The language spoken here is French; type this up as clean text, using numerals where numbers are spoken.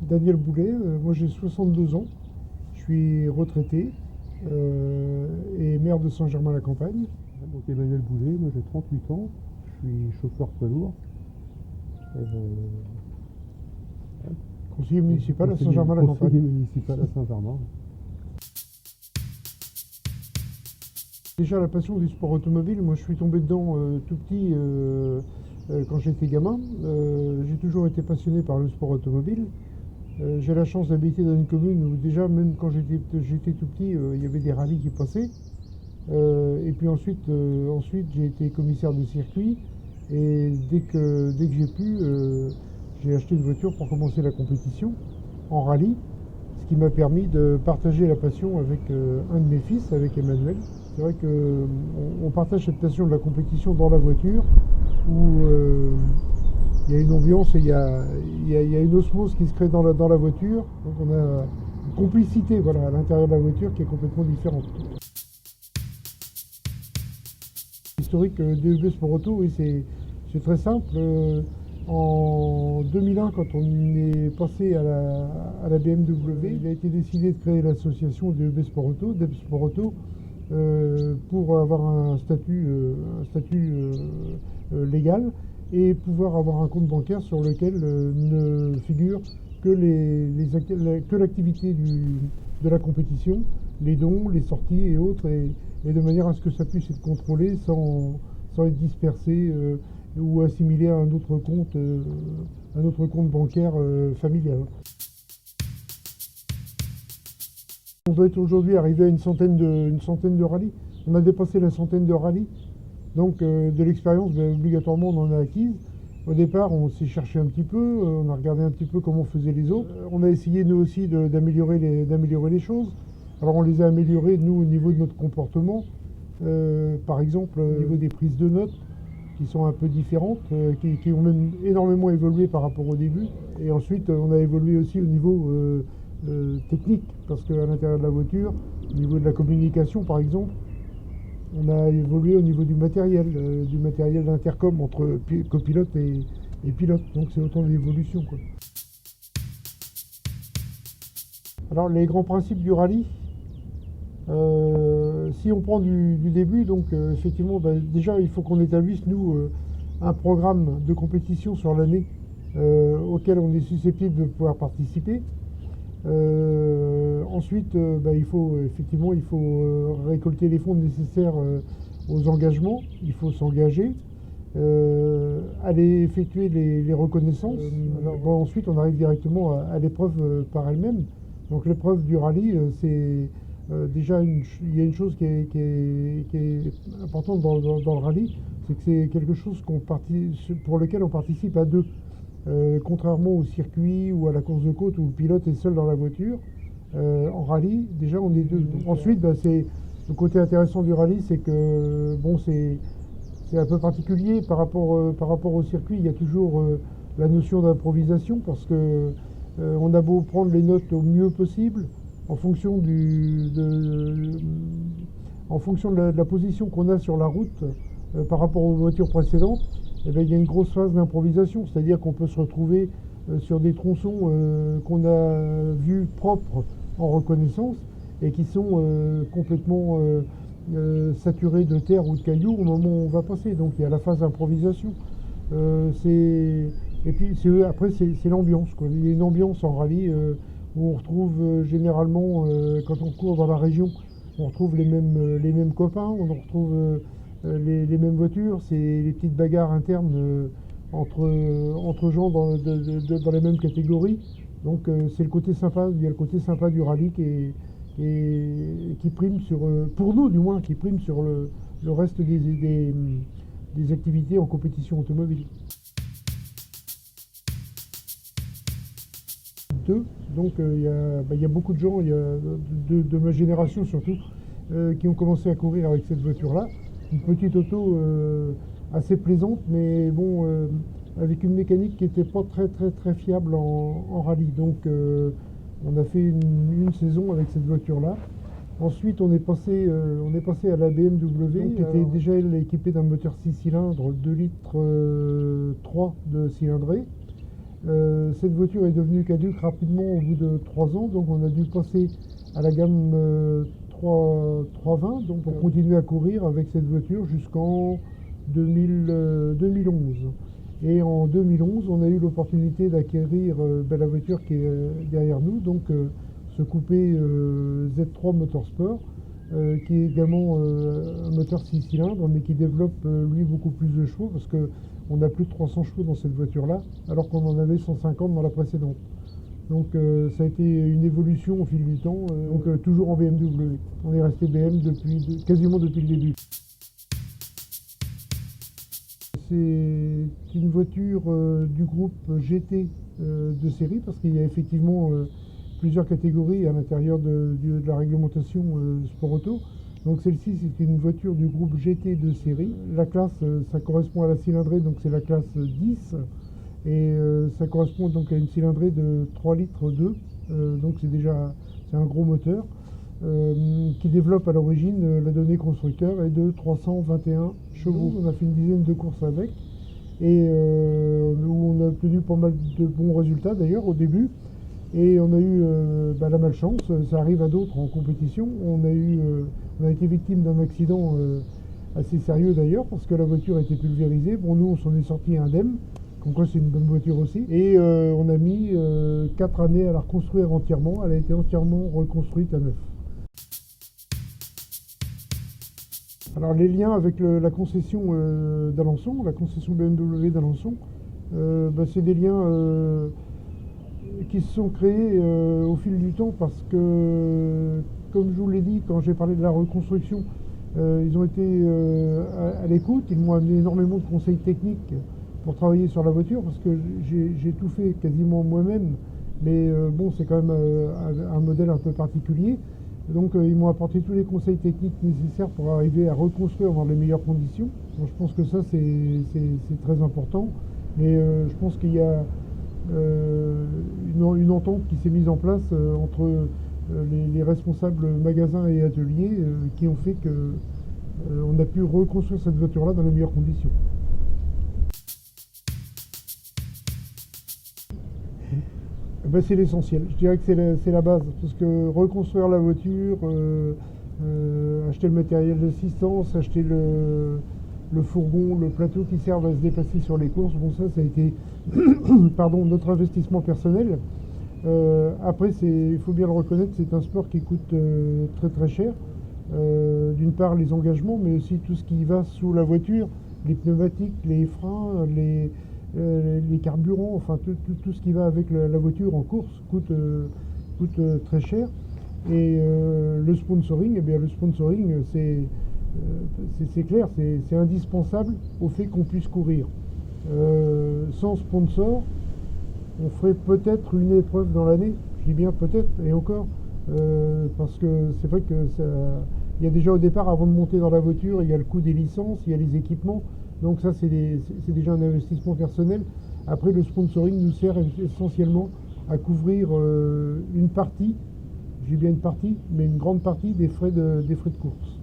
Daniel Boulet, moi j'ai 62 ans, je suis retraité et maire de Saint-Germain-la-Campagne. Donc Emmanuel Boulet, moi j'ai 38 ans, je suis chauffeur poids lourd. Conseiller municipal à Conseiller Saint-Germain-la-Campagne. municipal à Saint-Germain. Déjà la passion du sport automobile, moi je suis tombé dedans tout petit quand j'étais gamin. J'ai toujours été passionné par le sport automobile. J'ai la chance d'habiter dans une commune où déjà même quand j'étais tout petit, il y avait des rallyes qui passaient. Et puis ensuite j'ai été commissaire de circuit et dès que j'ai pu, j'ai acheté une voiture pour commencer la compétition en rallye, ce qui m'a permis de partager la passion avec un de mes fils, avec Emmanuel. C'est vrai qu'on partage cette passion de la compétition dans la voiture où il y a une ambiance et il y a une osmose qui se crée dans la voiture. Donc on a une complicité voilà, à l'intérieur de la voiture qui est complètement différente. L'historique DEB Sport Auto, oui, c'est très simple. En 2001, quand on est passé à la BMW, il a été décidé de créer l'association DEB Sport Auto, DEB Sport Auto, pour avoir un statut légal et pouvoir avoir un compte bancaire sur lequel ne figure que l'activité de la compétition, les dons, les sorties et autres, et de manière à ce que ça puisse être contrôlé sans être dispersé ou assimilé à un autre compte bancaire familial. On doit être aujourd'hui arrivé à une centaine de rallyes. On a dépassé la centaine de rallyes. Donc de l'expérience, obligatoirement, on en a acquise. Au départ, on s'est cherché un petit peu, on a regardé un petit peu comment faisaient les autres. On a essayé, nous aussi, d'améliorer les choses. Alors on les a améliorées, nous, au niveau de notre comportement. Par exemple, au niveau des prises de notes, qui sont un peu différentes, qui ont même énormément évolué par rapport au début. Et ensuite, on a évolué aussi au niveau technique, parce qu'à l'intérieur de la voiture, au niveau de la communication, par exemple, on a évolué au niveau du matériel d'intercom entre copilote et pilote. Donc c'est autant d'évolution, quoi. Alors les grands principes du rallye, si on prend du début, donc effectivement, déjà il faut qu'on établisse, nous, un programme de compétition sur l'année auquel on est susceptible de pouvoir participer. Ensuite, il faut récolter les fonds nécessaires aux engagements, il faut s'engager, aller effectuer les reconnaissances. Ensuite, on arrive directement à l'épreuve par elle-même. Donc l'épreuve du rallye, c'est déjà il y a une chose qui est importante dans le rallye, c'est que c'est quelque chose pour lequel on participe à deux. Contrairement au circuit ou à la course de côte où le pilote est seul dans la voiture, en rallye, déjà on est deux. Ensuite, le côté intéressant du rallye, c'est que c'est un peu particulier par rapport au circuit. Il y a toujours la notion d'improvisation parce que on a beau prendre les notes au mieux possible en fonction de la position qu'on a sur la route par rapport aux voitures précédentes. Il y a une grosse phase d'improvisation, c'est-à-dire qu'on peut se retrouver sur des tronçons qu'on a vus propres en reconnaissance et qui sont complètement saturés de terre ou de cailloux au moment où on va passer. Donc il y a la phase d'improvisation. Et puis après c'est l'ambiance, quoi. Il y a une ambiance en rallye où on retrouve généralement, quand on court dans la région, on retrouve les mêmes copains, on retrouve les mêmes voitures, c'est les petites bagarres internes entre gens dans les mêmes catégories. Donc c'est le côté sympa, il y a le côté sympa du rallye qui prime pour nous du moins, qui prime sur le reste des activités en compétition automobile. Donc il y a beaucoup de gens, de ma génération surtout, qui ont commencé à courir avec cette voiture-là. Une petite auto assez plaisante, mais bon, avec une mécanique qui n'était pas très très très fiable en rallye. Donc on a fait une saison avec cette voiture-là. Ensuite on est passé à la BMW, qui était déjà équipée d'un moteur 6 cylindres, 2 litres 3 de cylindrée. Cette voiture est devenue caduque rapidement au bout de 3 ans, donc on a dû passer à la gamme 320, donc on continue à courir avec cette voiture jusqu'en 2011. Et en 2011, on a eu l'opportunité d'acquérir la voiture qui est derrière nous, donc ce coupé Z3 Motorsport, qui est également un moteur 6 cylindres, mais qui développe lui beaucoup plus de chevaux, parce qu'on a plus de 300 chevaux dans cette voiture-là, alors qu'on en avait 150 dans la précédente. Donc ça a été une évolution au fil du temps, toujours en BMW. On est resté BM quasiment depuis le début. C'est une voiture du groupe GT de série, parce qu'il y a effectivement plusieurs catégories à l'intérieur de la réglementation sport auto. Donc celle-ci, c'est une voiture du groupe GT de série. La classe, ça correspond à la cylindrée, donc c'est la classe 10. Et ça correspond donc à une cylindrée de 3 litres 2. Donc c'est un gros moteur qui développe à l'origine la donnée constructeur est de 321 chevaux. On a fait une dizaine de courses avec et où on a obtenu pas mal de bons résultats d'ailleurs au début. Et on a eu la malchance, ça arrive à d'autres en compétition. On a été victime d'un accident assez sérieux d'ailleurs, parce que la voiture a été pulvérisée. Bon, nous on s'en est sorti indemne, comme quoi c'est une bonne voiture aussi. Et on a mis 4 années à la reconstruire entièrement. Elle a été entièrement reconstruite à neuf. Alors les liens avec la concession d'Alençon, la concession BMW d'Alençon, c'est des liens qui se sont créés au fil du temps, parce que, comme je vous l'ai dit, quand j'ai parlé de la reconstruction, ils ont été à l'écoute, ils m'ont amené énormément de conseils techniques pour travailler sur la voiture, parce que j'ai tout fait quasiment moi-même, mais bon, c'est quand même un modèle un peu particulier. Donc ils m'ont apporté tous les conseils techniques nécessaires pour arriver à reconstruire dans les meilleures conditions. Donc, je pense que ça c'est très important. Mais je pense qu'il y a une entente qui s'est mise en place entre les responsables magasins et ateliers qui ont fait qu'on a pu reconstruire cette voiture-là dans les meilleures conditions. C'est l'essentiel, je dirais que c'est la base, parce que reconstruire la voiture, acheter le matériel d'assistance, acheter le fourgon, le plateau qui servent à se déplacer sur les courses, bon ça a été notre investissement personnel. Après, il faut bien le reconnaître, c'est un sport qui coûte très très cher. D'une part les engagements, mais aussi tout ce qui va sous la voiture, les pneumatiques, les freins, les carburants, enfin tout ce qui va avec la voiture en course coûte très cher. Et le sponsoring, le sponsoring c'est clair, c'est indispensable au fait qu'on puisse courir. Sans sponsor, on ferait peut-être une épreuve dans l'année, je dis bien peut-être, et encore, parce que c'est vrai que il y a déjà au départ, avant de monter dans la voiture, il y a le coût des licences, il y a les équipements. Donc ça, c'est déjà un investissement personnel. Après, le sponsoring nous sert essentiellement à couvrir une partie, j'ai bien une partie, mais une grande partie des frais de course.